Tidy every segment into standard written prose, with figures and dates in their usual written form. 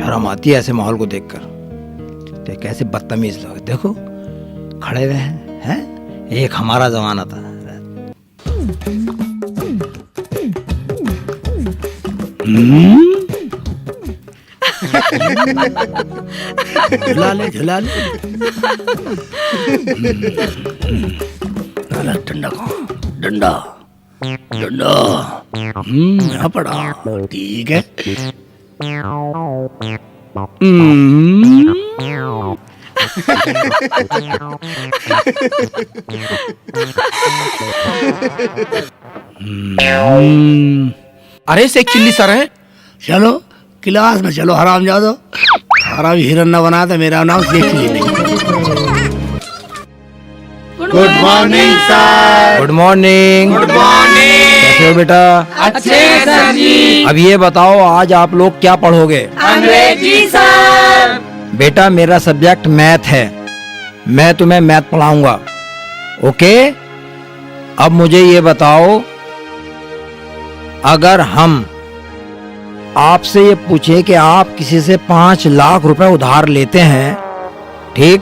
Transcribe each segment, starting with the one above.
शर्म आती है ऐसे माहौल को देखकर। देख कैसे बदतमीज लोग, देखो खड़े हुए हैं। एक हमारा जमाना था। झुला ले झुला ले। डंडा कहाँ? डंडा डंडा यहाँ पड़ा। ठीक है। अरे सेक चिल्ली सर है। चलो क्लास में चलो, हराम जादो। सारा भी हिरन न बना था, मेरा नाम सेक चिल्ली नहीं। Good morning sir. Good morning. Good morning. कैसे हो बेटा? अच्छे सर जी। अब ये बताओ आज आप लोग क्या पढ़ोगे? अंग्रेजी सर। बेटा मेरा सब्जेक्ट मैथ है, मैं तुम्हें मैथ पढ़ाऊंगा। ओके? अब मुझे ये बताओ, अगर हम आपसे ये पूछे कि आप किसी से 5 लाख रुपए उधार लेते हैं, ठीक?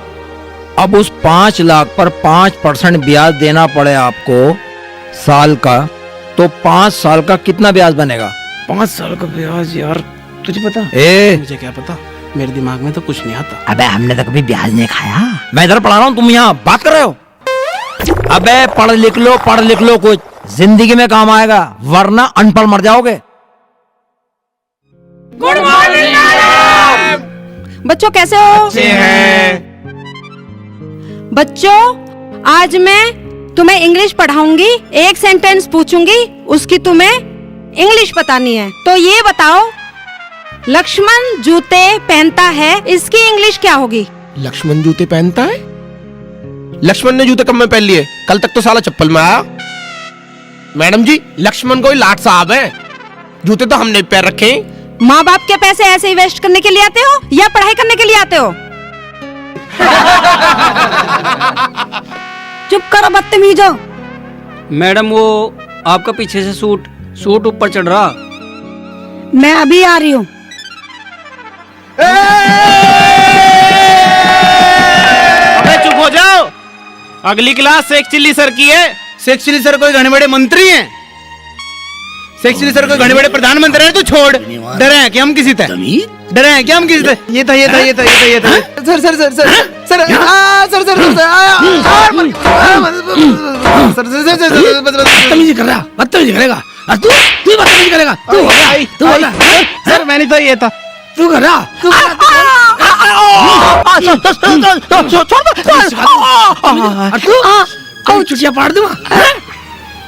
अब उस 5 लाख पर 5% ब्याज देना पड़े आपको साल का, तो 5 साल का कितना ब्याज बनेगा? 5 साल का ब्याज यार, तुझे पता? मुझे क्या पता, मेरे दिमाग में तो कुछ नहीं आता। अबे हमने तो कभी ब्याज नहीं खाया। मैं इधर पढ़ा रहा हूँ, तुम यहाँ बात कर रहे हो। अबे पढ़ लिख लो कुछ, जिंदगी में काम आएगा, वरना अनपढ़ मर जाओगे। Good morning madam. बच्चों कैसे हो? अच्छे हैं। बच्चों आज मैं तुम्हें इंग्लिश पढ़ाऊंगी, एक सेंटेंस पूछूंगी, उसकी तुम्हें इंग्लिश बतानी है। तो ये बताओ, लक्ष्मण जूते पहनता है, इसकी इंग्लिश क्या होगी? लक्ष्मण जूते पहनता है? लक्ष्मण ने जूते कब में पहन लिए? कल तक तो साला चप्पल में आया। मैडम जी, लक्ष्मण कोई लाट साहब है, जूते तो हमने पैर रखे। माँ बाप के पैसे ऐसे ही वेस्ट करने के लिए आते हो या पढ़ाई करने के लिए आते हो? चुप करो बदतमीजो। मैडम वो आपका पीछे से सूट ऊपर चढ़ रहा। मैं अभी आ रही हूँ। अबे चुप हो जाओ, अगली क्लास शेख चिल्ली सर की है। शेख चिल्ली सर कोई घने बड़े मंत्री हैं? शेख चिल्ली सर कोई घने बड़े प्रधानमंत्री हैं? तो छोड़, डरे हैं कि हम किसी से? डरे हैं क्या हम किसी से? ये था sir sir sir sir sir बदतमीजी कर रहा, बदतमीजी करेगा। तू बदतमीजी करेगा। तू सर मैंने तो ये था। तू कर रहा। तू चुटिया पाड़ दूंगा।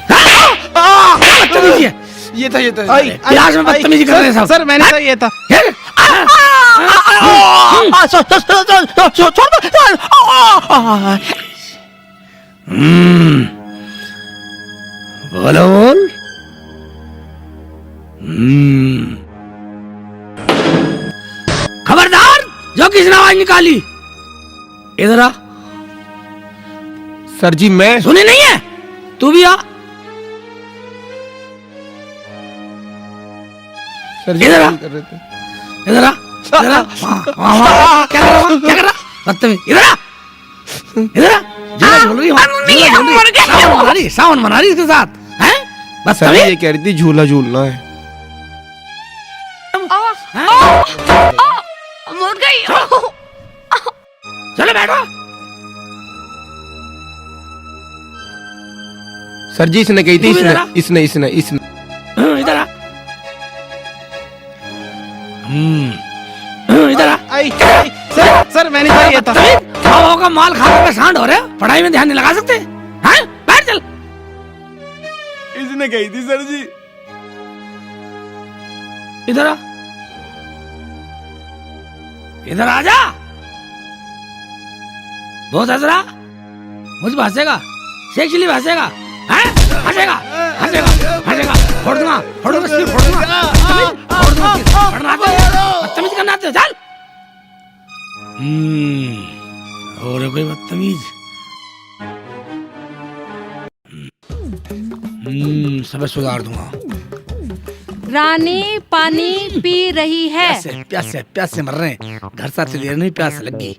बदतमीजी है। ये था क्लास में बदतमीजी कर रहे हैं सब। सर मैंने तो ये था। बोल। खबरदार जो किसने आवाज निकाली, इधर आ। सर जी मैं सुने नहीं है? तू भी आ। सर जी इधर आ। कर रहे थे। इधर आ। इधर आ। क्या कर रहा? बदतमीज। इधर आ। इधर आ। झूला झूल रही, सावन मना रही इसके साथ हैं? सर ये कह रही थी झूला झूलना है। मुड़ गई। चलो बैठो। सर जी इसने कही थी, इसने इधर आ। इधर आ। सर मैंने तो ये था। खाओ का माल खा कर सांड हो रहे हो, पढ़ाई में ध्यान नहीं लगा सकते हैं? बैठ चल। इसने कही थी सर जी। इधर आ। इधर आ जा। बहुत हंस रहा, मुझ हंसेगा, शेख चिल्ली हंसेगा, हंसेगा। फोड़ दूंगा सिर, फोड़ दूंगा। बदतमीज करना आते हो? चल। और कोई बदतमीज। सब सुधार दूंगा। रानी पानी पी रही है। प्यासे मर रहे हैं। घर साथ देर नहीं, प्यास लगी।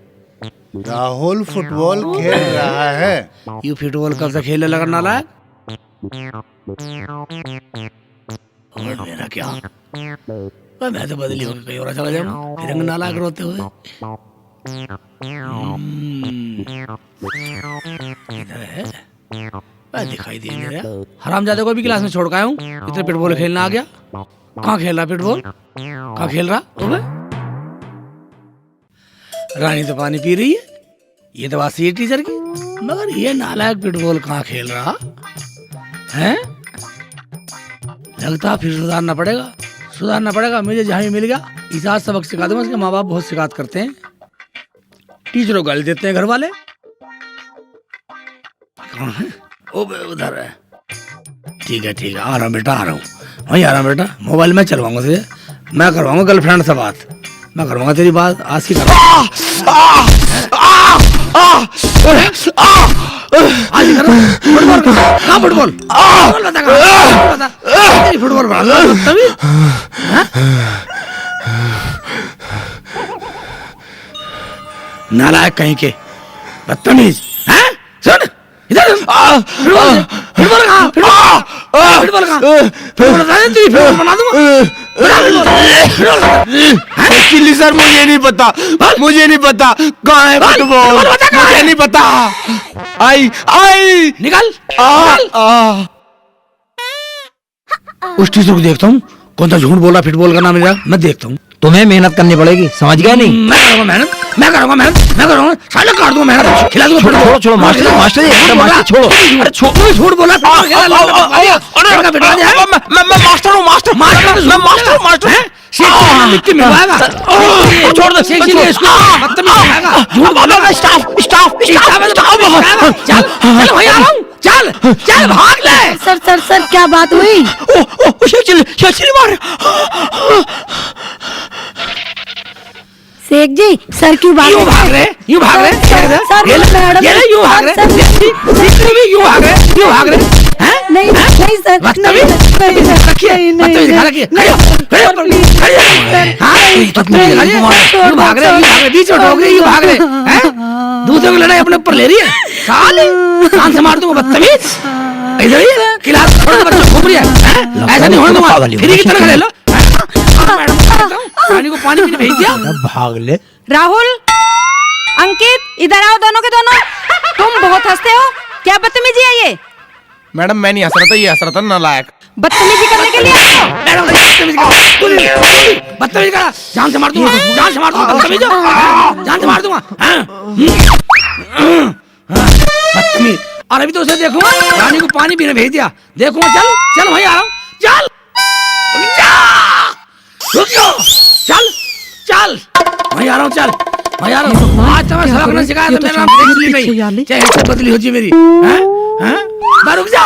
राहुल फुटबॉल खेल रहा है। यू फुटबॉल कब से खेलने लगा नालायक? और मेरा क्या? मैं तो बदली होकर कहीं और चला जाऊँ, फिर नालायक रोते हुए। इधर है, दिखाई दे नहीं रहा। हरामजादे को भी क्लास में छोड़ के आया हूँ, इतने फुटबॉल खेलना आ गया। कहाँ खेल रहा फुटबॉल? कहाँ खेल रहा? रानी तो पानी पी रही है, ये तो बात सही है टीचर की, मगर ये नालायक फुटबॉल कहाँ खेल रहा है? लगता फिर सुधारना पड़ेगा। मुझे जहाँ भी मिल गया इस आज सबक सिखा दूंगा। इसके माँ बाप बहुत शिकायत करते हैं, टीचरों को गाली देते हैं घर वाले। कहाँ है? ओ उधर है। ठीक है आ रहा हूँ बेटा, वहीं आ रहा हूँ बेटा। मोबाइल में चलवाऊंगा तुझे, मैं करवाऊंगा गर्लफ्रेंड से बात, मैं करवाऊंगा तेरी बात आज ही फुटबॉल नालायक कहीं के, बदतमीज। सुन इधर, फुटबॉल बना दूंगा। चिल्ली सर मुझे नहीं पता कहाँ है फुटबॉल, मुझे नहीं पता। आई निकल। उस टीचर को देखता हूँ, कौन सा झूठ बोला फुटबॉल का नाम मेरा, मैं देखता हूँ। तुम्हें मेहनत करनी पड़ेगी, समझ गया नहीं? मैं करूँगा मेहनत, साले काट दूंगा मेहनत, खिला दूंगा। छोड़ो मास्टर जी, छोड़ो। अरे झूठ बोला। मास्टर लिख मिलवाएगा। छोड़ दो, चल भाग ले। सर क्या बात हुई? शेख जी सर क्यों भाग यूं भाग रहे? यूं भाग रहे? नहीं सर, दूसरों की लड़ाई अपने ऊपर ले रही है। साले कान से मार दूंगा, बदतमीज। इधर ही क्लास में बच्चा घूम रही है, ऐसा नहीं होने दूंगा। फ्री की तरह ले लो। रानी को पानी पीने भेज दिया, भाग ले। राहुल, अंकित इधर आओ दोनों के दोनों। तुम बहुत हंसते हो, क्या बदतमीजी है ये? मैडम मैं नहीं हंस रहा था, ये हंस रहा था नालायक। बदतमीजी करने के लिए आए हो? बदतमीज करा, जान से मार दूंगा, बदतमीज, जान से मार दूंगा। बदतमीज। और अभी तो उसे देखूंगा, रानी को पानी पीने भेज दिया, देखूंगा। चल वहीं आ रहा हूँ, चल वहीं आ रहा हूँ, चल आज तो मैं सबक नहीं सिखाया था, मेरा नाम एक्चुअली नहीं, चाहे ऐसे बदली होती मेरी। रुक जा,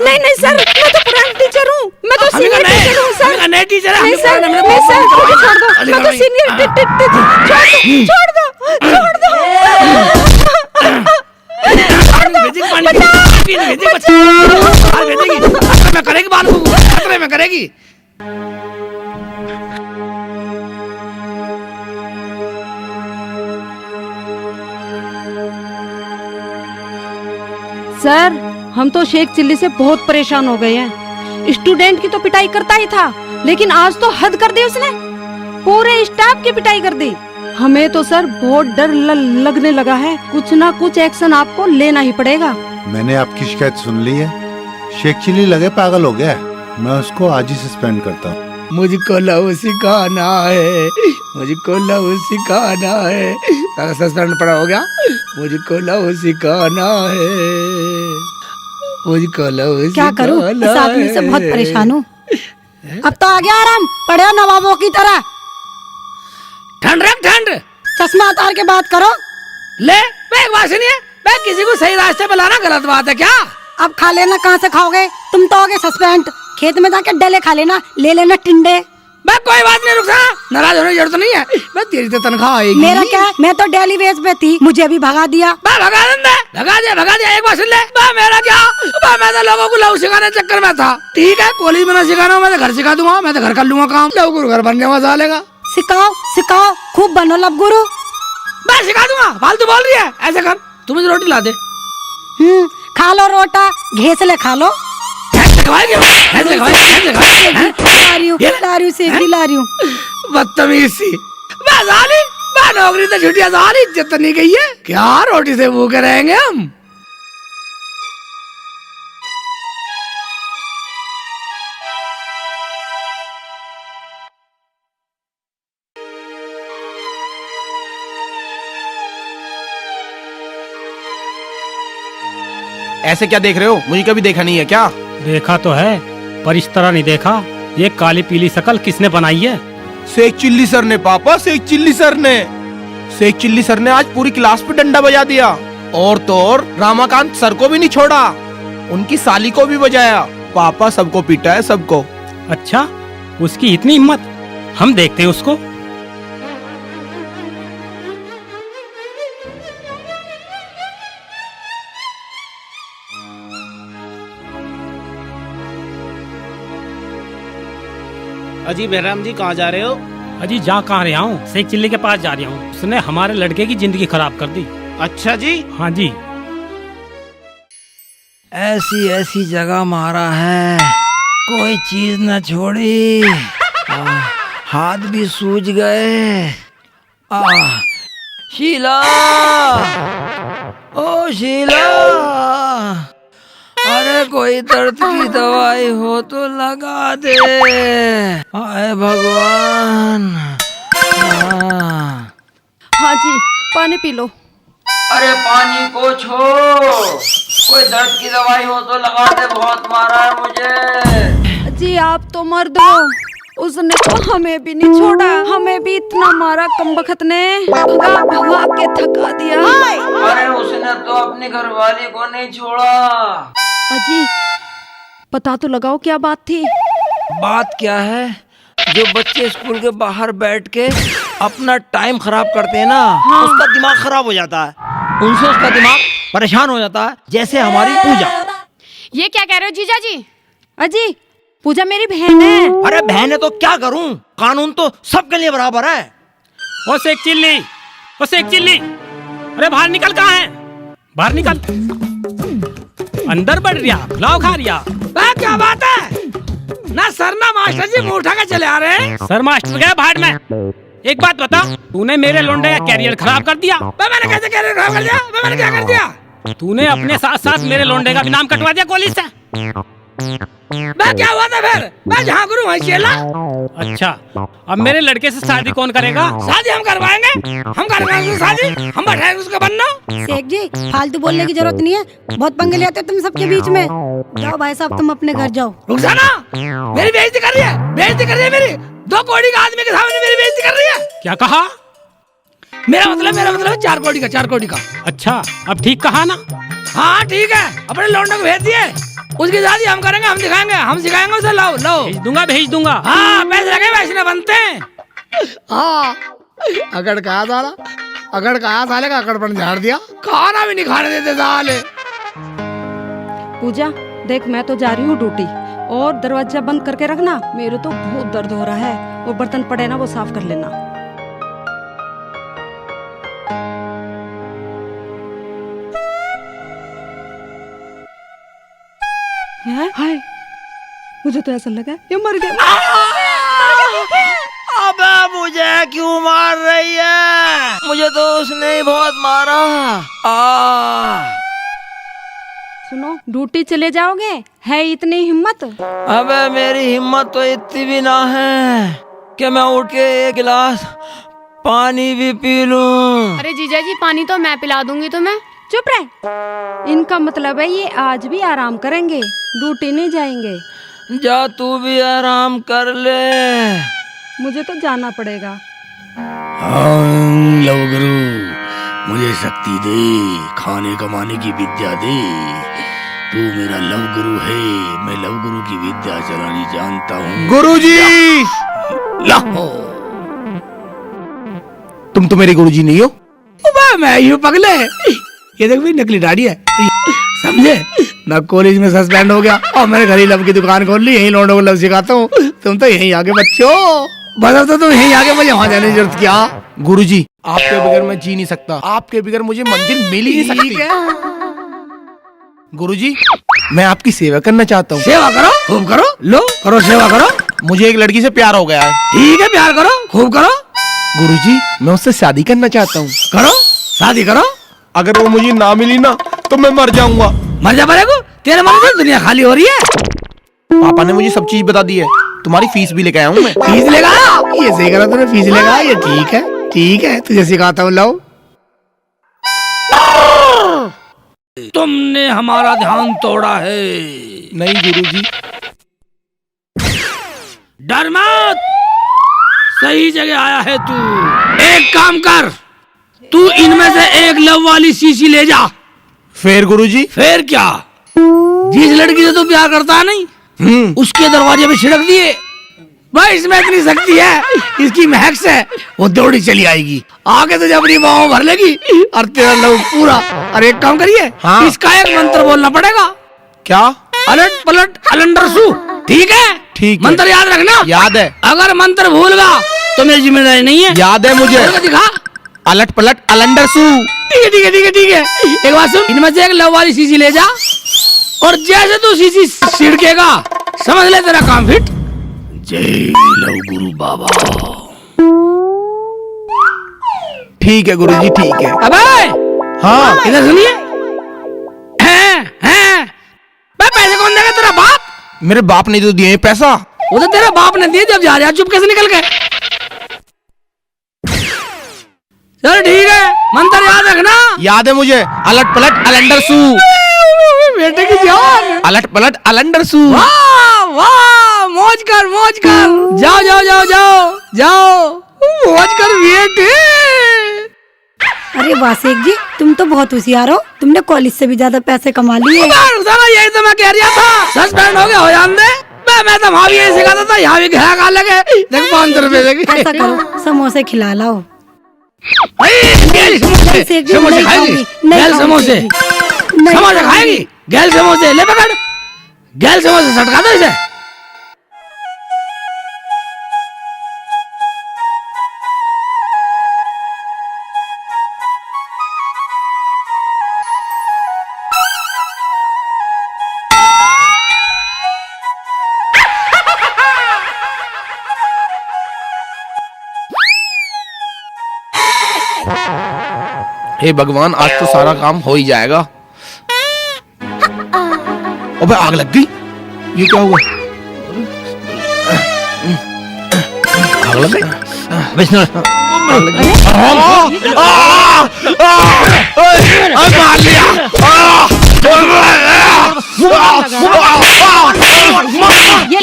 नहीं सर, मैं तो पुरानी टीचर हूँ, मैं तो सीनियर टीचर हूँ सर। नए टीचर है। नहीं सर, छोड़ दो, मैं तो सीनियर छोड़ दो। में करेगी। सर हम तो शेख चिल्ली से बहुत परेशान हो गए हैं। स्टूडेंट की तो पिटाई करता ही था, लेकिन आज तो हद कर दी उसने, पूरे स्टाफ की पिटाई कर दी। हमें तो सर बहुत डर लगने लगा है, कुछ ना कुछ एक्शन आपको लेना ही पड़ेगा। मैंने आपकी शिकायत सुन ली है। शेख चिल्ली लगे पागल हो गया है, मैं उसको आज ही सस्पेंड करता हूँ। मुझको लव सिखाना है, मुझको लव सिखाना है। सारा सस्पेंड पड़ा हो गया। मुझको लव सिखाना है, मुझको लव क्या करूं, इस आदमी से बहुत परेशान हूँ। अब तो आ गया आराम, पढ़ो नवाबों की तरह। ठंड रख ठंड, चश्मा उतार के बात करो। ले एक बात सुनिए, किसी को सही रास्ते पे लाना गलत बात है क्या? अब खा लेना, कहाँ से खाओगे? तुम तो हो गए सस्पेंड। खेत में जाके डले खा लेना, ले लेना टिंडे। मैं कोई बात नहीं, रुक जा, नाराज होने की जरूरत नहीं है। मैं तेरी तो तनख्वाह आएगी। मेरा क्या है? मैं तो डेली वेज पे थी, मुझे भी भगा दिया। भगा दिया एक बार सुन ले। मेरा क्या, मैं तो लोगों को लव सिखाने चक्कर में था। ठीक है, कॉलेज में ना सिखाना, मैं तो घर सिखा दूंगा, मैं तो घर कर लूंगा काम। लव गुरु घर बनने में सालेगा। सिखाओ सिखाओ, खूब बनो लब गुरु। मैं सिखा दूंगा, फालतू बोल रही है। ऐसे कर, तू मुझे रोटी ला दे। खा लो रोटा, घेसले खा लो। बदतमीज सी, मैं नौकरी तो छुट्टियां सारी, इज्जत तो नहीं गई है क्या? रोटी से भूखे रहेंगे हम। ऐसे क्या देख रहे हो? मुझे कभी देखा नहीं है क्या? देखा तो है, पर इस तरह नहीं देखा। ये काली पीली शकल किसने बनाई है? शेख चिल्ली सर ने पापा, शेख चिल्ली सर ने। शेख चिल्ली सर ने आज पूरी क्लास पे डंडा बजा दिया। और तो और रामाकांत सर को भी नहीं छोड़ा, उनकी साली को भी बजाया। पापा सबको पीटा है, सबको। अच्छा, उसकी इतनी हिम्मत, हम देखते हैं उसको। अजी बहराम जी, कहाँ जा रहे हो? अजी जा कहाँ रहा हूँ, शेख चिल्ली के पास जा रहा हूँ। उसने हमारे लड़के की जिंदगी खराब कर दी। अच्छा जी। हाँ जी। ऐसी ऐसी जगह मारा है, कोई चीज न छोड़ी। हाथ भी सूज गए। शीला, ओ शीला, अरे कोई दर्द की दवाई हो तो लगा दे। हाय भगवान। हाँ जी, पानी पी लो। अरे पानी को छोड़, कोई दर्द की दवाई हो तो लगा दे, बहुत मारा है मुझे। जी आप तो मर्द हो, उसने तो हमें भी नहीं छोड़ा, हमें भी इतना मारा कमबख्त ने, भगा भगा के थका दिया। अरे उसने तो अपनी घरवाली को नहीं छोड़ा। अजी पता तो लगाओ क्या बात थी? बात क्या है? जो बच्चे स्कूल के बाहर बैठ के अपना टाइम खराब करते हैं ना, उसका दिमाग खराब हो जाता है, उनसे उसका दिमाग परेशान हो जाता है, जैसे हमारी पूजा। ये क्या कह रहे हो जीजा जी? अजी पूजा मेरी बहन है। अरे बहन है तो क्या करूं, कानून तो सबके लिए बराबर है। ओ शेख चिल्ली, ओ शेख चिल्ली, अरे बाहर निकल, कहाँ है? बाहर निकल, अंदर बढ़ रिया, लाओ खा रिया। क्या बात है? ना सर ना मास्टर जी मुंह उठा के चले आ रहे हैं। सर मास्टर गए बाहर में। एक बात बता, तूने मेरे लोंडे का कैरियर खराब कर दिया। मैंने कैसे कैरियर खराब कर दिया? मैंने क्या कर दिया? तूने अपने साथ साथ मेरे लोंडे का भी नाम कटवा दिया कॉलेज से। मैं क्या हुआ था फिर? मैं जहाँ गुरु वहीं चेला। अच्छा, अब मेरे लड़के से शादी कौन करेगा? शादी हम करवाएंगे, हम करवाएंगे शादी, हम बैठाएंगे उसका बनना। शेख जी फालतू बोलने की जरूरत नहीं है, बहुत पंगे लेते हो तुम सबके बीच में। जाओ भाई साहब, तुम अपने घर जाओ। रुक जा ना, मेरी बेइज्जती कर रही है, बेइज्जती कर रही है मेरी। 2 कौड़ी का आदमी के सामने मेरी बेइज्जती कर रही है। क्या कहा? मेरा मतलब 4 कौड़ी का, 4 कौड़ी का। अच्छा, अब ठीक कहा ना? हाँ ठीक है, अपने लौंडे को भेज दिए, उसकी शादी हम करेंगे, हम दिखाएंगे, हम सिखाएंगे उसे। लो लो भेज दूंगा। हाँ पैसे लगे वैसे बनते हैं। हाँ अकड़ कहा साला, अकड़ कहा साले का अकड़पन झाड़ दिया, खाना भी नहीं खाने देते साले। पूजा देख, मैं तो जा रही हूँ ड्यूटी, और दरवाजा बंद करके रखना, मेरे तो बहुत दर्द हो रहा है। वो बर्तन पड़े ना, वो साफ कर लेना। हाय, मुझे तो ऐसा लगा ये मर गया। अबे मुझे क्यों मार रही है? मुझे तो उसने ही बहुत मारा। सुनो, ड्यूटी चले जाओगे? है इतनी हिम्मत? अबे मेरी हिम्मत तो इतनी भी ना है कि मैं उठ के 1 गिलास पानी भी पी लूं। अरे जीजा जी, पानी तो मैं पिला दूंगी तुम्हें। चुप रहे, इनका मतलब है ये आज भी आराम करेंगे, ड्यूटी नहीं जाएंगे। जा तू भी आराम कर ले। मुझे तो जाना पड़ेगा। लव गुरु मुझे शक्ति दे, खाने कमाने की विद्या दे। तू मेरा लव गुरु है, मैं लव गुरु की विद्या चलानी जानता हूँ। गुरुजी, लाहो, तुम तो मेरे गुरुजी नहीं हो। मैं यूं पगले। ये देख भाई नकली दाढ़ी है, समझे? मैं कॉलेज में सस्पेंड हो गया और मैंने घर ही लव की दुकान खोल ली, यही लौंडों को लव सिखाता हूँ। तुम तो यहीं आगे बच्चों, बस तो तुम यहीं आगे, मुझे वहां जाने की जरूरत क्या? गुरुजी, आपके बगैर मैं जी नहीं सकता, आपके बगैर मुझे मंजिल मिल ही नहीं सकती। गुरुजी, मैं आपकी सेवा करना चाहता हूँ। सेवा करो, खूब करो, लो करो सेवा करो। मुझे एक लड़की से प्यार हो गया है। ठीक है, प्यार करो, खूब करो। गुरुजी, मैं उससे शादी करना चाहता हूँ। करो, शादी करो। अगर वो मुझे ना मिली ना तो मैं मर जाऊंगा। मर जा पड़ेगा, तेरे मन से दुनिया खाली हो रही है। पापा ने मुझे सब चीज बता दी है, तुम्हारी फीस भी लेके आया हूँ मैं। फीस लेगा? ये सही करा तूने, फीस लेगा। ये ठीक है, ठीक है, तुझे सिखाता हूँ लव। तुमने हमारा ध्यान तोड़ा है। नहीं गुरुजी। डर मत, सही जगह आया है तू। एक काम कर, तू इनमें से एक लव वाली शीशी ले जा। फिर गुरुजी? फिर क्या, जिस लड़की से तू प्यार करता नहीं उसके दरवाजे पे छिड़क दिए। भाई इसमें इतनी शक्ति है, इसकी महक से वो दौड़ी चली आएगी, आगे तुझे अपनी बाहों भर लेगी और तेरा लव पूरा। और एक काम करिए, हाँ। इसका एक मंत्र बोलना पड़ेगा। क्या? अलट पलट अलंडर सू। ठीक है? ठीक है। मंत्र याद रखना। याद है। अगर मंत्र भूल गया तो मेरी जिम्मेदारी नहीं है। याद है मुझे। बोल के दिखा। अलट पलट अलंडर सू। ठीक है, ठीक है, ठीक है, ठीक है। एक बात सुन, इनमें से एक लव वाली शीशी ले जा और जैसे तू शीशी छिड़केगा समझ ले तेरा काम फिट। जय लव गुरु बाबा। ठीक है गुरुजी, ठीक है। अबे हाँ। इधर सुनिए। हैं बे, पैसे कौन देगा? तेरा बाप। मेरे बाप ने तो दिए पैसा। वो तो तेरे बाप ने दिए, जब जा रहा चुप कैसे निकल गए? चल ठीक है, मंत्र याद रखना। याद है मुझे। अलट पलट अलंडर सू। बेटे की जान। अलट पलट अलंडर सू। वाह वाह, मौज कर, मौज कर। जाओ जाओ जाओ जाओ जाओ, मौज कर बेटे। अरे वासेक जी, तुम तो बहुत होशियार हो, तुमने कॉलेज से भी ज्यादा पैसे कमा लिए। यही तो मैं कह रहा था, सस्पेंड हो गया हो जान दे। मैं तो वहाँ भी यही सिखाता था, यहाँ भी ग्राहक आ लगे। देख 500 रुपए देगी। ऐसा करो, समोसे खिला लाओ। समोसे नहीं खाएगी? खाऊंगी, नहीं गैल खाऊंगी। समोसे, नहीं समोसे खाऊंगी। खाएगी? गैल समोसे ले पकड़, गैल समोसे सटका दो इसे। हे भगवान, आज तो सारा काम हो ही जाएगा। अबे आग लग गई, ये क्या हुआ? आग लग गई। विष्णु, आग लग गई। मार लिया। ये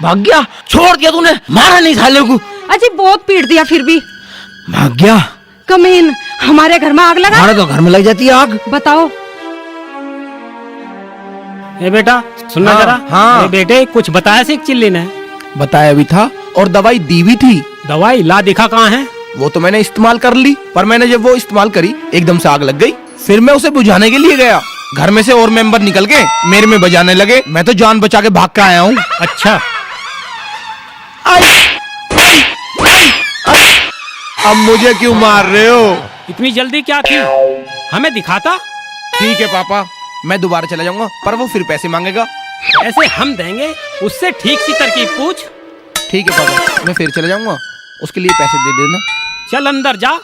भाग गया, छोड़ दिया तूने, मारा नहीं साले को। अजी बहुत पीट दिया, फिर भी भाग गया। कमीन, हमारे घर में आग लगा। हमारे तो घर में लग जाती है आग। बताओ। ए बेटा सुनना हाँ, जरा। हाँ। ए बेटे, कुछ बताया से चिल्ली ने? बताया भी था और दवाई दी भी थी। दवाई ला दिखा कहाँ है? वो तो मैंने इस्तेमाल कर ली, पर मैंने जब वो इस्तेमाल करी एकदम से आग लग गई। फिर मैं उसे बुझाने के लिए गया, घर में से और मेंबर निकल के मेरे में बजाने लगे। मैं तो जान बचा के भाग के आया हूँ। अच्छा, अब मुझे क्यों मार रहे हो? इतनी जल्दी क्या थी? हमें दिखाता। ठीक है पापा, मैं दोबारा चला जाऊंगा, पर वो फिर पैसे मांगेगा। ऐसे हम देंगे, उससे ठीक सी तरकीब पूछ। ठीक है पापा, मैं फिर चला जाऊंगा, उसके लिए पैसे दे देना। चल अंदर जा।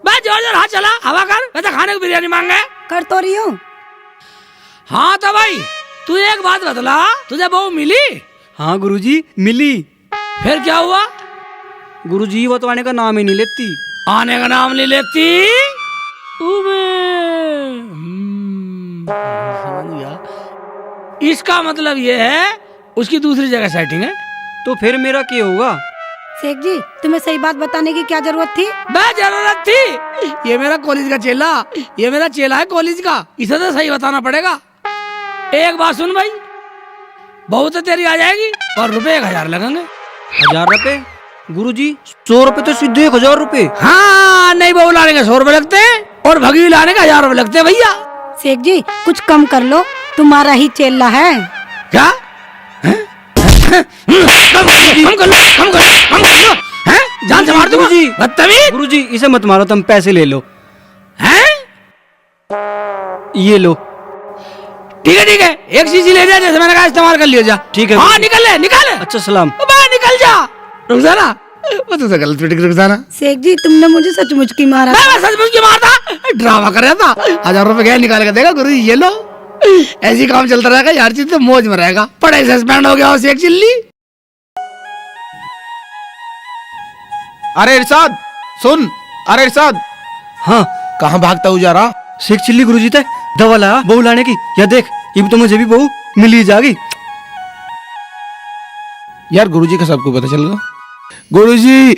बस जोर जोर हाथ चला, हवा कर। वैसे खाने को बिरयानी मांगे। कर तो रही हूँ। हाँ तो भाई, तू एक बात बतला, तुझे बहू मिली? हाँ गुरुजी, मिली। फिर क्या हुआ? गुरुजी वो तो आने का नाम ही नहीं लेती। आने का नाम नहीं लेती। समझ गया। इसका मतलब ये है उसकी दूसरी जगह सेटिंग है। तो फिर मेरा क्या होगा? शेख जी तुम्हें सही बात बताने की क्या जरूरत थी? जरूरत थी। ये मेरा कॉलेज का चेला, ये मेरा चेला है कॉलेज का, इसे तो सही बताना पड़ेगा। एक बात सुन भाई, बहुत तेरी आ जाएगी और रुपए 1000 लगेंगे। 1000 रुपए? गुरुजी 100 रुपए तो सीधे 1000 रुपए। हाँ नहीं, बहू लाने के 100 रुपए लगते हैं और भगी लाने का 1000 रुपए लगते हैं भैया। शेख जी कुछ कम कर लो, तुम्हारा ही चेला है। क्या? हम कर लो। हैं? जान से मार दूंगा। बदतमीज। गुरुजी इसे मत मारो, तुम पैसे ले लो। हैं? ये लो। ठीक है, एक चीज ले जा, जैसे मैंने कहा इस्तेमाल कर लियो जा। ठीक है। हाँ निकल। अच्छा सलाम। बाहर निकल जा। रुक जा ना, वो तो गलत फिट रुक जा ना। शेख जी तुमने मुझे सचमुच की मारा। मैं सचमुच की मारता, ड्रामा कर रहा था। 1000 रुपए गया निकाल के देगा गुरुजी, ये लो। ऐसी काम चलता रहेगा यार, चीज तो मौज में रहेगा। पढ़ाई सस्पेंड हो गया हो शेख चिल्ली। अरे इरशाद सुन, अरे इरशाद। हाँ कहाँ भागता हुआ जा रहा? शेख चिल्ली गुरुजी तक दवा लाया बहू लाने की। या देख ये तो मुझे भी बहू मिली जाएगी। यार गुरुजी का सबको पता चल गया। गुरुजी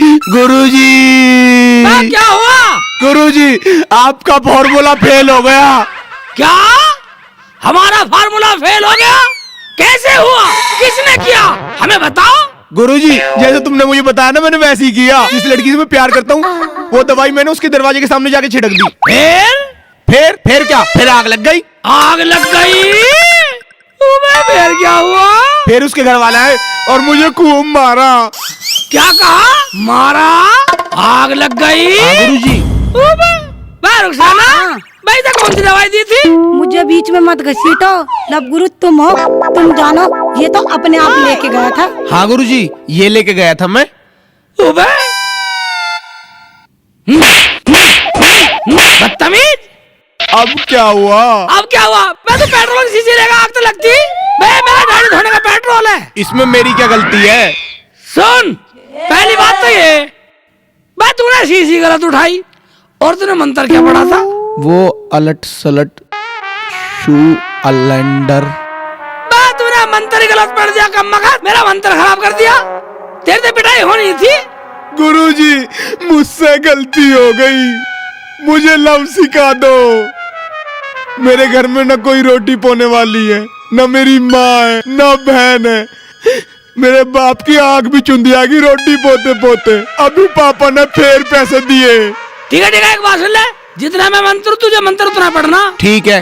क्या हुआ? गुरुजी आपका फॉर्मूला फेल हो गया। क्या? हमारा फार्मूला फेल हो गया? कैसे हुआ? किसने किया? हमें बताओ। गुरुजी जैसे तुमने मुझे बताया ना, मैंने वैसे ही किया। जिस लड़की से मैं प्यार करता हूँ वो दवाई मैंने उसके दरवाजे के सामने जाके छिड़क दी। फिर क्या? फिर आग लग गई। आग लग गई? फिर क्या हुआ? फिर उसके घर वाले आए और मुझे खूब मारा। क्या कहा? मारा? आग लग गई? गुरुजी रुखसाना भाई तो कौन सी दवाई दी थी? मुझे बीच में मत घसीटो, लब गुरु तुम हो, तुम जानो। ये तो अपने आप लेके गया था। हाँ गुरुजी ये लेके गया था मैं। बदतमीज। अब क्या हुआ? मैं तो पेट्रोल की शीशी लेगा, आग तो लगती। मेरा गाड़ी धोने का पेट्रोल है। इसमें मेरी क्या गलती है? सुन, पहली बात तो ये तूने शीशी गलत उठाई और तूने मंत्र क्या पढ़ा था? वो अलट सलट शू अलेंडर। तूने मंत्र ही गलत पढ़ दिया। कम मगज, मेरा मंत्र खराब कर दिया। तेरे से पिटाई होनी थी। गुरुजी मुझसे गलती हो गई, मुझे लव सिखा दो। मेरे घर में न कोई रोटी पोने वाली है, न मेरी माँ है, न बहन है। मेरे बाप की आंख भी चुंदी आ गई रोटी पोते पोते। अभी पापा ने फिर पैसे दिए। ठीक है, एक बात सुन ले, जितना मैं मंत्र तुझे मंत्र उतना पढ़ना। ठीक है।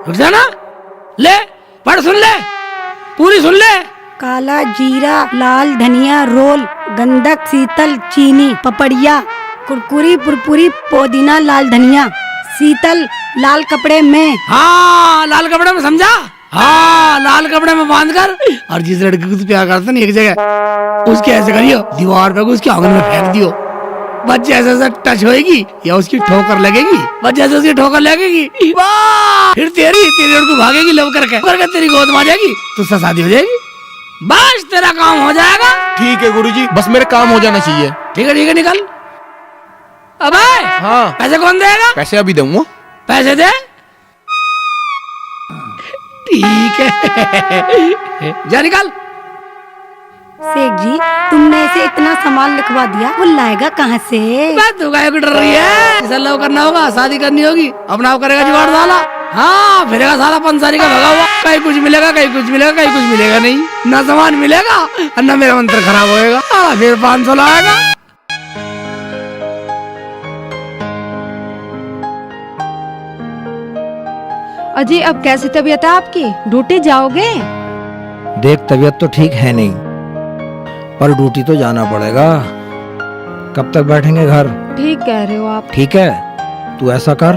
रुक जाना, ले पढ़, सुन ले, पूरी सुन ले। काला जीरा, लाल धनिया, रोल, गंधक, शीतल, चीनी, पपड़िया, कुरकुरी, पुरपुरी, पुदीना, लाल धनिया, शीतल, लाल कपड़े में। हाँ लाल कपड़े में, समझा? हाँ लाल कपड़े में बांध कर, और जिस लड़की को तू प्यार करता ना एक जगह, उसके ऐसे करियो, दीवार पे उसके आंगन में फेंक दियो। बस जैसे टच होएगी या उसकी ठोकर लगेगी, बस जैसे उसकी ठोकर लगेगी फिर तेरी लड़की भागेगी लव करके तेरी गोद में आ जाएगी, तुझसे शादी हो जाएगी। बस तेरा काम हो जाएगा। ठीक है गुरुजी, बस मेरा काम हो जाना चाहिए। ठीक है निकल। अबे हाँ पैसे कौन देगा? पैसे अभी दूंगा। पैसे दे। ठीक है जा निकल। शेख जी तुमने इसे इतना सामान लिखवा दिया, वो लाएगा कहाँ से? तू काहे को डर रही है? इसे लव करना होगा, शादी करनी होगी, अपना आप करेगा जुगाड़ साला। हाँ फिरेगा साला पंसारी का भगा हुआ, कहीं कुछ मिलेगा कहीं कुछ मिलेगा नहीं, ना सामान मिलेगा और ना मेरा मंत्र खराब होएगा। फिर 500 लाएगा। अजी अब कैसी तबीयत है आपकी? ड्यूटी जाओगे? देख तबीयत तो ठीक है नहीं, पर ड्यूटी तो जाना पड़ेगा। कब तक बैठेंगे घर? ठीक कह रहे हो आप। ठीक है, तू ऐसा कर,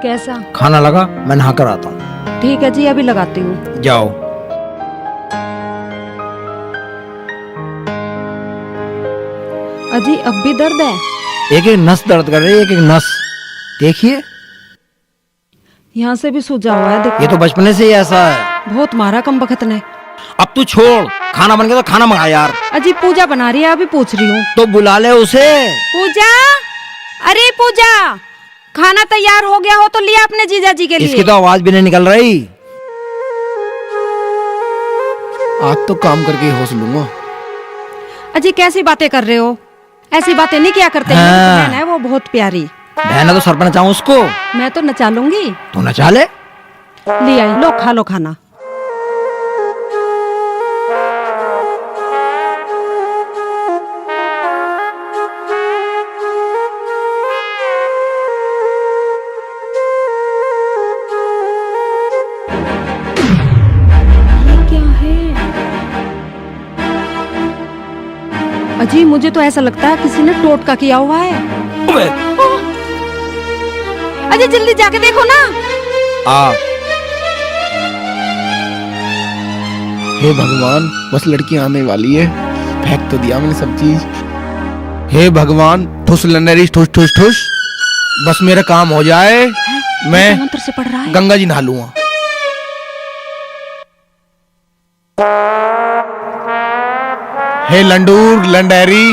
कैसा? खाना लगा, मैं नहा कर आता हूँ। ठीक है जी, अभी लगाती हूँ। जाओ। अजी अब भी दर्द है? एक एक नस दर्द कर रही है, एक एक नस। देखिए यहाँ से भी सूझा हुआ है देखो। ये तो बचपने से ही ऐसा है। बहुत मारा कम बखत ने। अब तू छोड़, खाना बन गया तो खाना मंगा यार। अजी पूजा बना रही है, अभी पूछ रही हूँ। तो बुला ले उसे। पूजा, अरे पूजा, खाना तैयार हो गया हो तो लिया अपने जीजा जी के लिए। इसकी तो आवाज भी नहीं निकल रही। आज तो काम करके ही होश लूंगा। अजी कैसी बातें कर रहे हो, ऐसी बातें नहीं किया करते। हाँ। मेरी बहन है वो बहुत प्यारी। बहन है तो सर पर नचाऊं उसको। मैं तो नचा लूंगी। तो नचा ले। ले आई, लो खा लो खाना। अजी मुझे तो ऐसा लगता है किसी ने टोटका किया हुआ है। अजी जल्दी जाके देखो ना। हे भगवान, बस लड़की आने वाली है। फेंक तो दिया मैंने सब चीज। हे भगवान, ठुस लंडेरी, ठुस ठुस ठुस। बस मेरा काम हो जाए, मैं मंत्र से पढ़ रहा है। गंगा जी नहा लूंगा। हे लंडूर लंडेरी।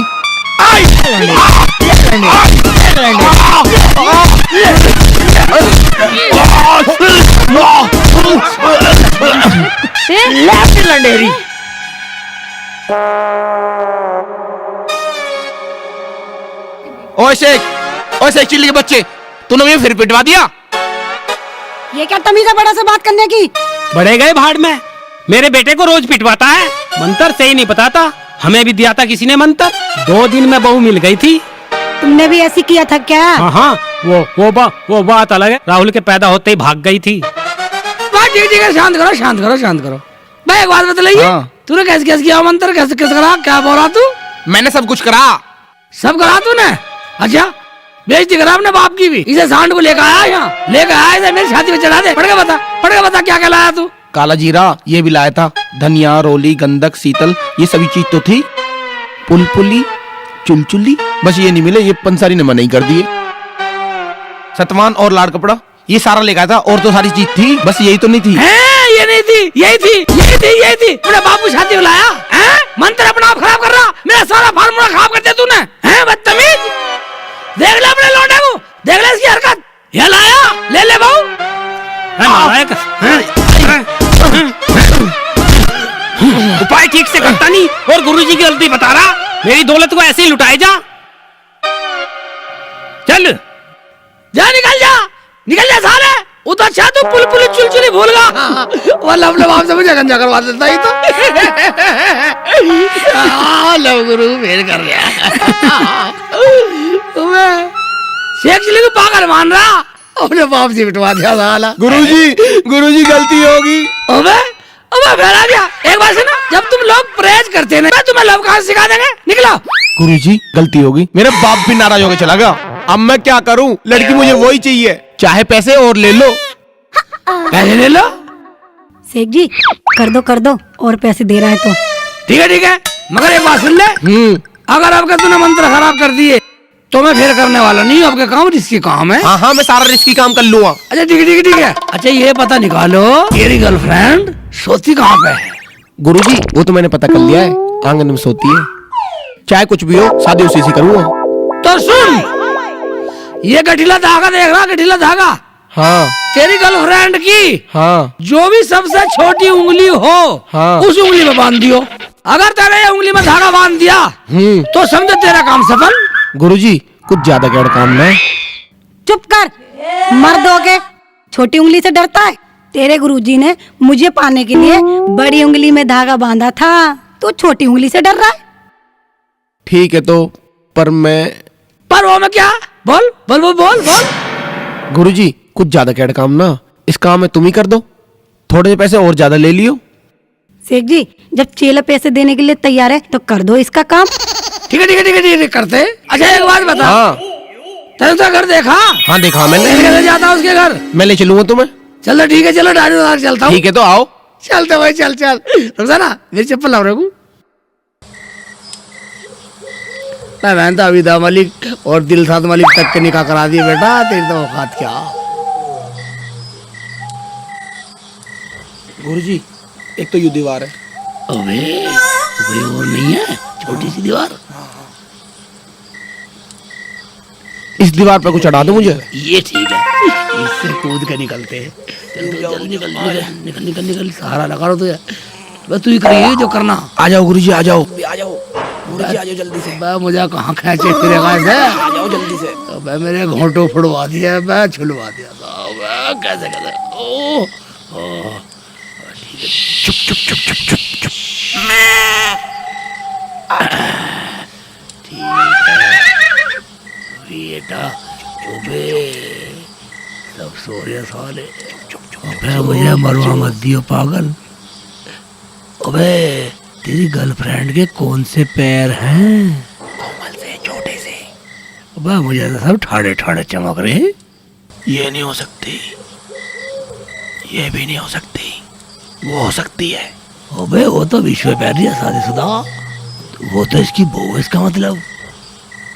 लंडेरी। ओए शेख चिल्ली के बच्चे, तूने मुझे फिर पिटवा दिया। ये क्या तमीज है बड़ा से बात करने की? बड़े गए भाड़ में, मेरे बेटे को रोज पिटवाता है। मंत्र सही नहीं बताता, हमें भी दिया था किसी ने मंत्र। 2 दिन में बहू मिल गई थी। तुमने भी ऐसी किया था क्या? हाँ, वो बात अलग है। राहुल के पैदा होते ही भाग गई थी। ठीक है, शांत करो। भाई एक बात बताइए, तूने कैसे किया मंत्र, कैसे करा, क्या बोल रहा तू? मैंने सब कुछ करा। सब करा तूने? अच्छा, बेइज्जती करा अपने बाप की भी। इसे सांड को लेकर आया यहाँ, इसे मेरी छाती पे चढ़ा दे। पढ़ के बता क्या क्या लाया तू? काला जीरा ये भी लाया था, धनिया, रोली, गंधक, शीतल, ये सभी चीज तो थी। पुलपुली, चुलचुली, बस ये नहीं मिले। ये पंसारी ने मना ही कर दिए। सतवान और लाड़ कपड़ा ये सारा लेकर आया था, और तो सारी चीज थी, बस यही तो नहीं थी। ये नहीं थी, यही थी। अपने बाप को छाती बुलाया, मंत्र अपना आप खराब कर रहा, मेरा सारा फार्मूला खराब कर दिया तूने। बदतमीज, देख ले अपने लौंडे को, देख ले इसकी हरकत। ये लाया, ले बहू। उपाय ठीक से करता नहीं और गुरुजी की गलती बता रहा। मेरी दौलत को ऐसे ही लुटाए जा। चल जा, निकल जा साले। वो तो अच्छा तू पुल चुलचुली भूल गया। वाला अपने बाप से मुझे गंजा करवा देता ही तो। लो गुरु फेर कर गया। तुम्हें शेख चिल्ली को पागल मान रहा, अपने बाप से बिटवा दिया साला। गुरुजी गलती होगी। अबे फैला दिया। एक बार से ना, जब तुम लोग प्रेज करते ना, तुम्हें लव कहाँ सिखा देंगे। निकलो। गुरुजी गलती होगी, मेरा बाप भी नाराज होकर चला गया। अब मैं क्या करूं? लड़की मुझे वही चाहिए, चाहे पैसे और ले लो। पैसे ले लो। शेख जी कर दो और पैसे दे रहा है तो ठीक है, मगर एक बात सुन ले। अगर आपका तूने मंत्र खराब कर दिए तो मैं फिर करने वाला नहीं हूँ। आपके काम रिस्की काम है। हाँ, मैं सारा रिस्की काम कर लूंगा। अच्छा ठीक है। अच्छा ये पता निकालो, तेरी गर्लफ्रेंड सोती कहाँ पे है? गुरुजी वो तो मैंने पता कर लिया है, आंगन में सोती है। चाहे कुछ भी हो, शादी उसी से करूंगा। तो सुन, ये गठीला धागा देख रहा, गठीला धागा। हाँ। तेरी गर्लफ्रेंड की जो भी सबसे छोटी उंगली हो, उस उंगली में बांध दियो। अगर तेरे ये उंगली में धागा बांध दिया तो समझो तेरा काम सफल। गुरुजी कुछ ज्यादा क्या काम है? चुप कर, मर्द हो के छोटी उंगली से डरता है। तेरे गुरुजी ने मुझे पाने के लिए बड़ी उंगली में धागा बांधा था, तो छोटी उंगली से डर रहा है। ठीक है तो, पर वो में क्या? बोल। गुरुजी कुछ ज्यादा क्या काम ना, इस काम में तुम ही कर दो, थोड़े पैसे और ज्यादा ले लियो। शेख जी जब चेला पैसे देने के लिए तैयार है तो कर दो इसका काम। ठीक है, करते। अच्छा एक बात बता, तेरे तो घर देखा? हाँ देखा मैंने। कैसे जाता उसके घर? मैं ले चलूंगा तुम्हें। चलो ठीक है, चलो डायरेक्ट चलता हूँ। ठीक है तो आओ। चलते भाई, चल रुक ना, मेरी चप्पल लाओ। रघु मैं तो अविदा मलिक और दिलशाद मलिक तक के निकाह करा दिए बेटा। तेरी तो औकात क्या। गुरुजी एक तो ये दीवार है। अबे कोई और नहीं है, छोटी सी दीवार। इस दीवार पर कुछ चढ़ा दो मुझे। ये ठीक है, इससे कूद के निकलते हैं। जल्दी निकल निकल निकल निकल, सहारा लगा रहा तुझे। बस तू ही करिए जो करना। आ जाओ गुरुजी, आ जाओ। आ जाओ गुरुजी, आ जाओ जल्दी से। बे मुझे कहाँ खेचे फिरेगा ऐसे? आ जाओ जल्दी से। अबे मेरे घोंटो फुड़वा दिया, बे छुलवा दिया था। अबे कैसे कैसे? ओ चुप चुप चुप चुप चुप चुप। ठीक है बेटा, अबे सब सो रहे साले। अबे मुझे मरवा मत दियो पागल। अबे तेरी गर्लफ्रेंड के कौन से पैर हैं? कोमल से, छोटे से। अबे मुझे तो सब ठाड़े ठाड़े चमक रहे हैं। ये नहीं हो सकती, ये भी नहीं हो सकती, वो हो सकती है। अबे वो तो विश्व पैर है शादीशुदा, वो तो इसकी बहू है, इसका मतलब।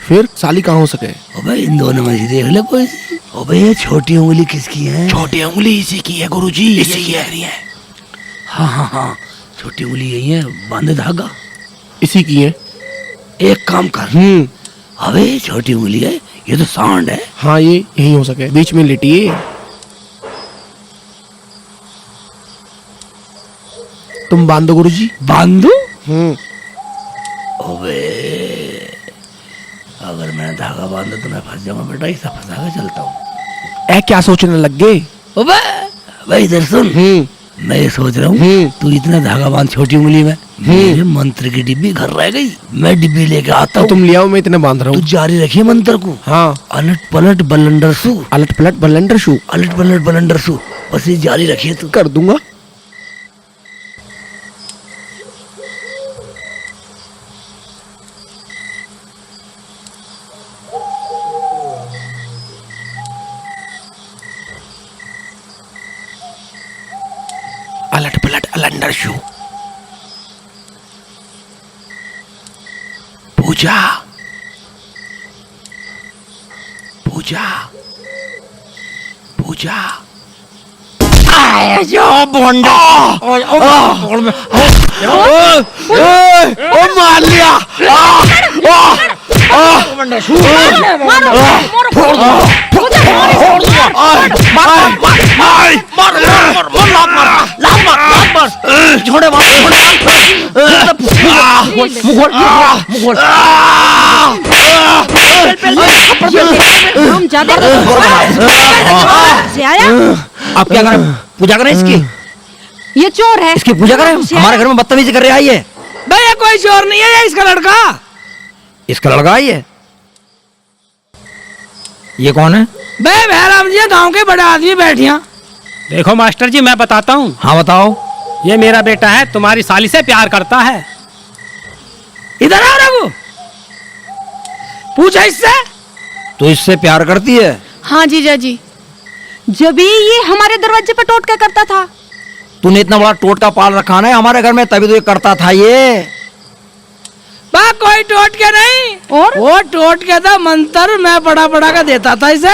फिर साली कहाँ हो सके? अबे इन दोनों में से देख ले कोई सी। अबे ये छोटी उंगली किसकी है? छोटी उंगली इसी की है गुरुजी, इसी की है। हाँ हाँ हाँ, छोटी उंगली यही है, बांधे धागा इसी की है। एक काम कर, अबे ये छोटी उंगली है, ये तो सांड है। हाँ ये यही हो सके, बीच में लिटिए। तुम बांधो गुरुजी। बांधो? हम्म। अबे अगर मैंने धागा बांधा तो मैं फंस जाऊंगा बेटा, इसे फंसा के चलता हूँ। ऐ क्या सोचने लग गए? अबे भाई इधर सुन, मैं ये सोच रहा हूँ तू इतना धागा बांध छोटी उंगली में, मेरे मंत्र की डिब्बी घर रह गई, मैं डिब्बी लेके आता हूँ। तुम ले आओ, मैं इतने बांध रहा तू हूँ। जारी रखिए मंत्र को। हाँ। अलट पलट बलंडर सू, अलट पलट बलंडर शू, अलट पलट बलंडर सू, बस ये जारी रखिए तू। कर दूंगा। अलट पलट अलंडर शू। पूजा पूजा पूजा। आए जो बोंडा, ओ मार लिया। छोड़े हम ज्यादा आप क्या करें? पूजा करें इसकी? ये चोर है, इसकी पूजा करें? हमारे घर में बदतमीजी कर रहे आई है। भैया कोई चोर नहीं है, ये इसका लड़का। इसका लड़का आई है? ये कौन है? बे भैराम जी, गांव के बड़े आदमी बैठे हैं। देखो मास्टर जी, मैं बताता हूँ। हाँ बताओ। ये मेरा बेटा है, तुम्हारी साली से प्यार करता है। इधर आओ रघु, पूछा इससे। तो इससे प्यार करती है? हाँ जीजा जी। जब ये हमारे दरवाजे पे टोटका करता था। तूने इतना बड़ा टोटका पाल रखा है हमारे घर में, तभी तो ये करता था ये। बा कोई टोट के नहीं, और वो टोट के था मंत्र, मैं पढ़ा पढ़ा के देता था इसे।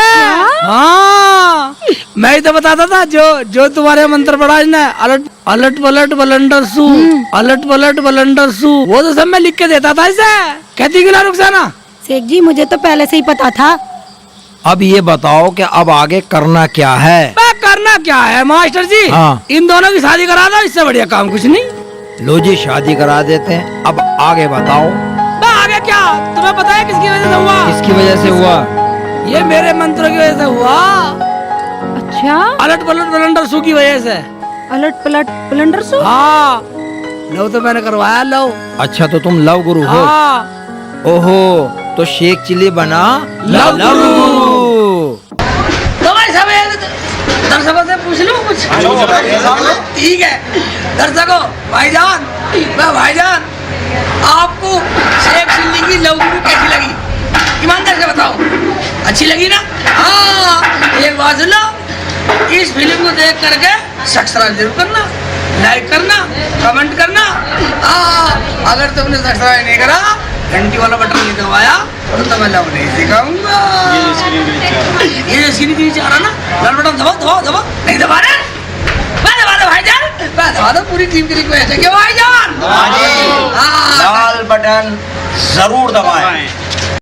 हाँ मैं ही तो बताता था, जो तुम्हारे मंत्र पढ़ा इसने, अलट अलट पलट बलंडर सू, अलट पलट बलंडर सू, वो तो सब मैं लिख के देता था इसे। कहती कि ना रुखसाना? शेख जी मुझे तो पहले से ही पता था। अब ये बताओ कि अब आगे करना क्या है? बा करना क्या है मास्टर जी? हाँ। इन दोनों की शादी करा दो, इससे बढ़िया काम कुछ नहीं। लो जी शादी करा देते हैं, अब आगे बताओ। बा आगे क्या? तुम्हें पता है किसकी वजह से हुआ? किसकी वजह से हुआ? ये मेरे मंत्रों की वजह से हुआ। अच्छा, अलट पलट बलंडर सू की वजह से। अलट पलट बलंडर सू। हाँ लो तो मैंने करवाया, लो। अच्छा तो तुम लव गुरु हो? हाँ। ओहो, तो शेख चिल्ली बना लव गुरु। तो भाई सब दर्शकों से पूछ लूं कुछ? ठीक है दर्शकों, भाईजान, मैं भाईजान, आपको शेख चिल्ली की लव गुरु कैसी लगी? ईमानदार से बताओ, अच्छी लगी ना? हाँ एक बात सुन लो, इस फिल्म को देख करके सब्सक्राइब जरूर करना, लाइक करना, कमेंट करना। अगर तुमने सब्सक्राइब नहीं करा, घंटी वाला बटन नहीं दबाया, तो मैं लव नहीं सिखाऊंगा। ये स्क्रीन के नीचे आ रहा ना लाल बटन, दबाओ दबाओ दबाओ। नहीं दबा रहे? मैं दबा दे भाईजान। पूरी टीम की रिक्वेस्ट है, क्यों भाईजान? लाल बटन जरूर दबाएं।